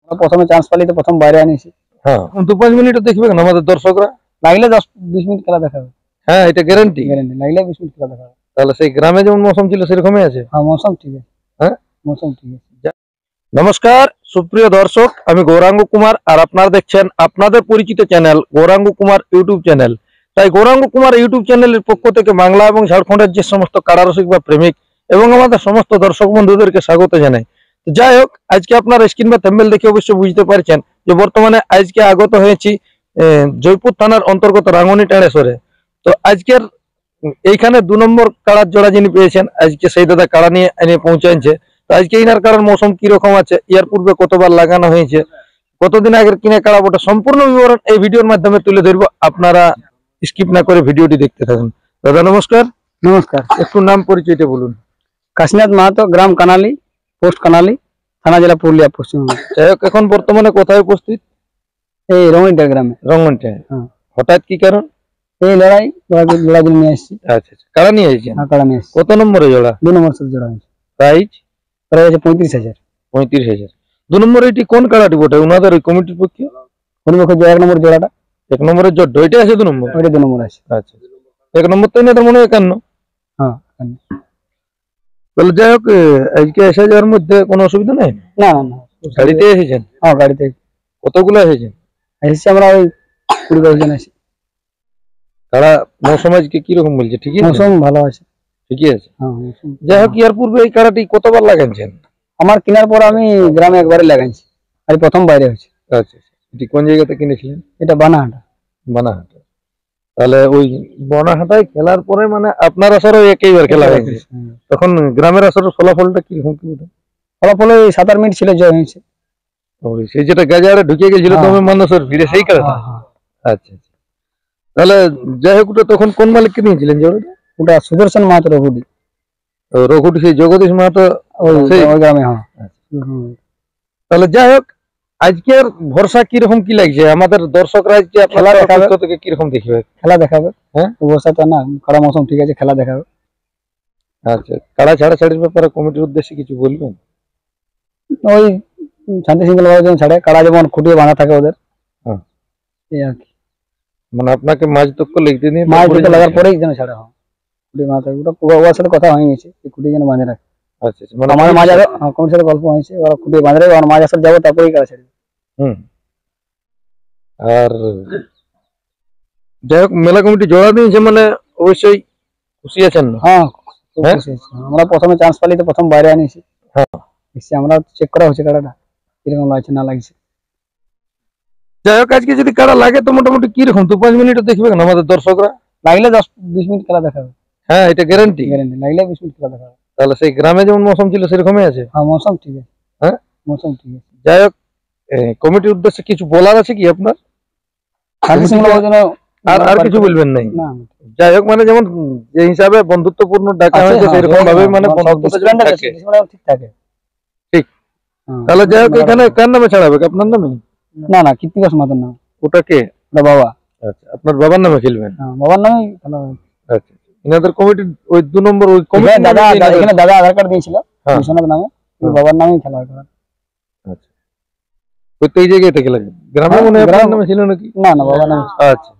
প্রথমে চান্স পালি তো প্রথম বাইরে আনিছি। হ্যাঁ 2-5 মিনিট দেখবে না আমাদের দর্শকরা, লাগলে 10-20 মিনিট খেলা দেখাবে। হ্যাঁ এটা গ্যারান্টি লাগলে 20 মিনিট খেলা দেখাবে। তাহলে সেই গ্রামে যেমন মৌসুম ছিল সেরকমই আছে। হ্যাঁ মৌসুম ঠিক আছে। হ্যাঁ মৌসুম ঠিক আছে। নমস্কার সুপ্রিয় দর্শক, আমি গৌরাঙ্গ কুমার আর আপনারা দেখছেন আপনাদের পরিচিত channel Gouranga Kumar YouTube channel. তাই গৌরাঙ্গ কুমার ইউটিউব চ্যানেলের পক্ষ থেকে বাংলা এবং ঝাড়খণ্ডের যে সমস্ত কারারসিক বা প্রেমিক এবং আমাদের সমস্ত দর্শক বন্ধুদেরকে স্বাগত জানাই। তো যাই হোক, আজকে আপনারা স্ক্রিন বা থাম্বনেল দেখে অবশ্যই বুঝতে পারছেন যে বর্তমানে আজকে আগত হয়েছি জয়পুর থানার অন্তর্গত রাঙ্গনি টাড়েশ্বরে। তো আজকের এইখানে 2 নম্বর কাড়ার জোড়া যিনি পেয়েছেন, আজকে সেই দাদা কাড়া নিয়ে এনে পৌঁছাচ্ছে। তো আজকে ইনার কাড়ার মৌসুম কিরকম আছে, ইয়ার পূর্বে কতবার লাগানো হয়েছে, কতদিন আগের কিনে কাড়া ওটা সম্পূর্ণ বিবরণ এই ভিডিওর মাধ্যমে তুলে ধরবো। আপনারা স্কিপ না করে ভিডিওটি দেখতে থাকুন। দাদা নমস্কার। নমস্কার। একটু নাম পরিচয়টা বলুন। কাশীনাথ মাহাতো, গ্রাম কানালি, পোস্ট কানালি, থানা জেলা পুরুলিয়া, পশ্চিমবঙ্গ। যাই হোক, এখন বর্তমানে কোথায় উপস্থিত? এই রঙিনটা গ্রামে। রঙনটা। হ্যাঁ। হঠাৎ কি কারণ? এই লড়াই নিয়ে আসছি। আচ্ছা আচ্ছা, কাড়া নিয়ে আসছেন? হ্যাঁ কাড়া নিয়ে আসছি। কত নম্বরে জোড়া? 2 নম্বর সাথে জোড়া হয়েছে। প্রাইস? প্রাইস আছে 35,000। 35,000। 2 নম্বর এটি কোন কাড়াটি বটে ওনাদের ওই কমিটির পক্ষে? পরিপক্ষ যে 1 নম্বর জোড়াটা। 1 নম্বরের জোড় ওইটা আছে 2 নম্বর? ওইটা 2 নম্বর আছে। আচ্ছা 1 নম্বর তো এনাদের মনে হয় 51। হ্যাঁ। তাহলে যাই হোক, আজকে এসে যাওয়ার মধ্যে কোনো অসুবিধা নেই? না না না। গাড়িতে এসেছেন? হ্যাঁ গাড়িতে। কতগুলো এসেছেন? এসেছি আমরা ওই 20-22 জন আছি। কাড়া মৌসুম আজকে কিরকম বলছে? ঠিকই আছে? মৌসুম ভালো আছে। ঠিকই আছে। হ্যাঁ। যাই হোক, ইয়ার পূর্বে এই কাড়াটি কতবার লাগাইছেন? আমার কেনার পর আমি গ্রামে একবারে লাগাইছি, আর প্রথম বাইরে হয়েছে। আচ্ছা, এটি কোন জায়গাতে কিনেছিলেন? এটা বানাহাটা। বানাহাটা। তাহলে ওই বানাহাটায় খেলার পরে মানে আপনার আসরও একইবার খেলা হয়েছে। তখন গ্রামের আসরের ফলাফলটা কিরকম কি ওটা? ফলাফল ওই 7-8 মিনিট ছিল, জয় হয়েছে। সেই যেটা গাজারে ঢুকে গেছিল তবে মানুষের ভিড়ে, সেই কারণে? আচ্ছা আচ্ছা। তাহলে যাই হোক, তখন কোন মালিককে নিয়েছিলেন জোড়াটা? ওটা সুদর্শন মাহাতো, রঘুডি। রঘুডি সেই জগদীশ মাহাতো ওই গ্রামে। হ্যাঁ। তাহলে যাই হোক, আজকের ভরসা কিরকম কি লাগছে? আমাদের দর্শকরা আজকে খেলা দেখাবে থেকে কিরকম দেখবে? খেলা দেখাবে। হ্যাঁ অবস্থা তো না, খারাপ মৌসুম ঠিক আছে, খেলা দেখাবে। আচ্ছা, কাড়া ছাড়াছাড়ির ব্যাপারে কমিটির উদ্দেশ্যে কিছু বলবেন? ওই শান্তি শৃঙ্খলা ভাবে যেন ছাড়ে, কাড়া যেমন খুঁটিয়ে বাঁধা থাকে ওদের। হ্যাঁ এই আর কি। মানে আপনাকে মাছ তক্ক লিখতে নিয়ে মাছ দুটো লাগার পরেই যেন ছাড়া হয়, খুঁটি বাঁধা থাকে। ওর সাথে কথা হয়ে গেছে, খুঁটি যেন বাঁধে রাখে। আচ্ছা আচ্ছা। মানে আমার মাছ আরো কমিটির সাথে গল্প হয়েছে, ওরা খুঁটি বাঁধে রাখবে, আমার মাছ আসলে যাবো তারপরেই কাড়া ছাড়বে। আর যাই হোক, মেলা কমিটি জোড়া দিয়েছে মানে অবশ্যই খুশি আছেন? হ্যাঁ খুশি আছি। আমরা প্রথমে চান্স পালি তো প্রথম বাইরে আনিছি। হ্যাঁ আমরা চেক করা হচ্ছে কাড়াটা কিরকম লাগছে না লাগছে। যাই হোক, আজকে যদি কাড়া লাগে তো মোটামুটি কিরকম 2-5 মিনিট দেখবে না আমাদের দর্শকরা? লাগলে 10-20 মিনিট খেলা দেখাবে। হ্যাঁ এটা গ্যারান্টি লাগলে 20 মিনিট খেলা দেখাবে। তাহলে সেই গ্রামে যেমন মৌসুম ছিল সেরকমই আছে? হ্যাঁ মৌসুম ঠিক আছে। হ্যাঁ মৌসুম ঠিক আছে। যাই হোক, কমিটির উদ্দেশ্যে কিছু বলার আছে কি আপনার? আর কিছু বলবেন নাই? যাই হোক, মানে যেমন যে হিসাবে বন্ধুত্বপূর্ণ ডাকা হয়েছে সেরকম ভাবে মানে ঠিক থাকে। ঠিক। তাহলে যাই হোক, এখানে কার নামে ছাড়াবে? আপনার নামে? না না, কৃত্তিবাস মাতার নাম। ওটা কে? বাবা। আচ্ছা, আপনার বাবার নামে খেলবেন? বাবার নামে খেলা হবে। আচ্ছা, ইনাদের কমিটির ওই 2 নম্বর ওই কমিটি দাদা এখানে দাদা আধার কার্ড দিয়েছিল বিশ্বনাথ নামে, বাবার নামেই খেলা হবে। আচ্ছা, ওই তো এই জায়গায় থেকে লাগে গ্রামে মনে হয় আপনার নামে ছিল নাকি? না না, বাবার নামে। আচ্ছা,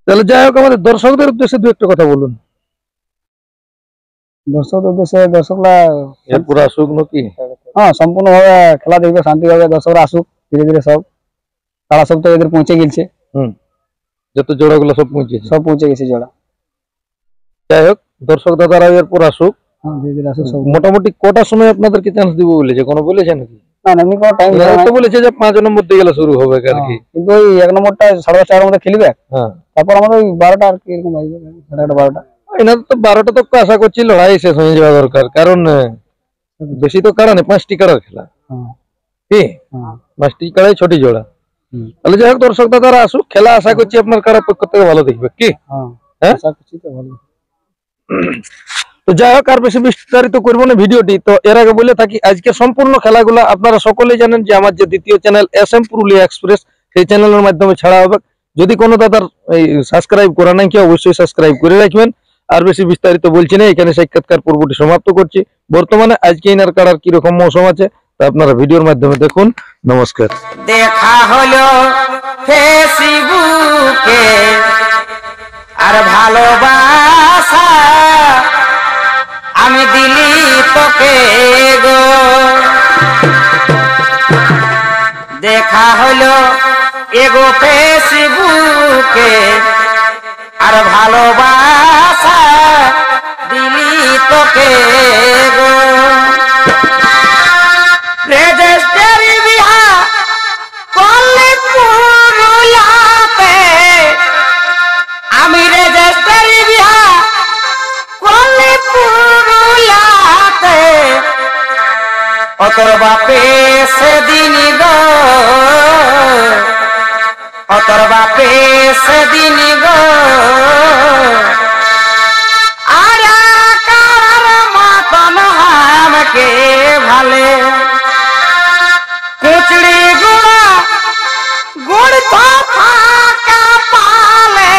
তাহলে যাই হোক, আমাদের দর্শকদের উদ্দেশ্যে 2-1 কথা বলুন। দর্শকদের উদ্দেশ্যে দর্শকরা পুরো আসুক নাকি? হ্যাঁ সম্পূর্ণ ভাবে খেলা দেখবে, শান্তি ভাবে দর্শকরা আসুক ধীরে ধীরে। সব তারা সব তো এদের পৌঁছে গেছে। যত জোড়াগুলো সব পৌঁছে গেছে জোড়া। যাই হোক, দর্শক দাদারা এরপর আসুক। ধীরে ধীরে আসুক। মোটামুটি কটার সময় আপনাদেরকে চান্স দিব বলেছে? কোনো বলেছে নাকি? না এমনি কোনো টাইম তো বলেছে যে 5 নম্বর দিয়ে গেলে শুরু হবে আর কি। কিন্তু ওই 1 নম্বরটা 4:30 মধ্যে খেলবে। হ্যাঁ, তারপর আমাদের ওই 12টা আর কি এরকম বাজবে, 11:30-12টা। এনাদের তো 12টা তো আশা করছি লড়াই শেষ হয়ে যাওয়া দরকার, কারণ বেশি তো কাড়া নেই, 5টি কাড়ার খেলা। কি 5টি কাড়াই 6টি জোড়া। তাহলে যাই হোক, দর্শক দাদারা আসুক, খেলা আশা করছি আপনার কাড়ার পক্ষ থেকে ভালো দেখবে। কি হ্যাঁ, আশা করছি তো ভালো। তো যাই হোক, আর বেশি বিস্তারিত করবো না ভিডিওটি। তো এর আগে বলে থাকি, আজকে সম্পূর্ণ খেলাগুলো আপনারা সকলেই জানেন যে আমার যে দ্বিতীয় চ্যানেল SM পুরুলিয়া এক্সপ্রেস, সেই চ্যানেলের মাধ্যমে ছাড়া হবে। যদি কোনো দাদার এই সাবস্ক্রাইব করা নাই কি, অবশ্যই সাবস্ক্রাইব করে রাখবেন। আর বেশি বিস্তারিত বলছি না, এখানে সাক্ষাৎকার পর্বটি সমাপ্ত করছি। বর্তমানে আজকে ইনার কাড়ার কিরকম মৌসুম আছে তা আপনারা ভিডিওর মাধ্যমে দেখুন। নমস্কার। দেখা হলো ফেসবুকে আর ভালোবাসা আমি দিলি তোকে গো। দেখা হলো এগো ফেসবুকে আর ভালোবাসা দিলি তোকে গো। রেজিস্ট্রি বিহা করলে পুরুলিয়াতে, আমি রেজিস্ট্রি বিহা করলে পুরুলিয়াতে, অতর বাপে সেদিন গো, অতর বাপে সেদিন গো। আরে কার মতন আমাকে ভালে, কুচড়ি গুড়া গুড় তো ফাঁকা পালে,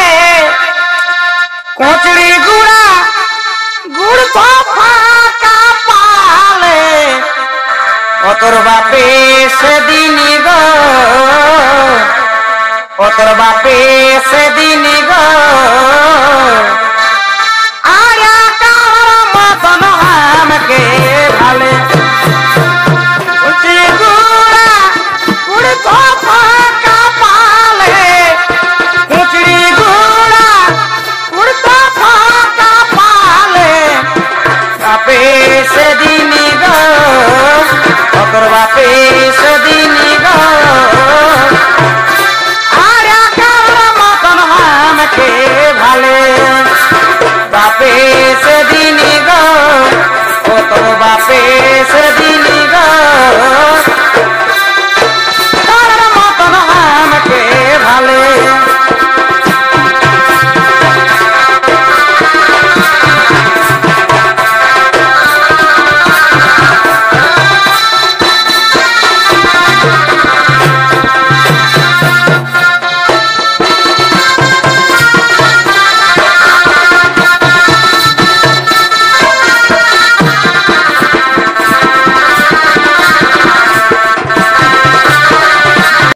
কুচড়ি গুড়া গুড় তো ফাঁকা পালে, অতর বাপে সেদিন গো, অতর বাপে সেদিন গো। আরে কার মতন আমাকে ভালে।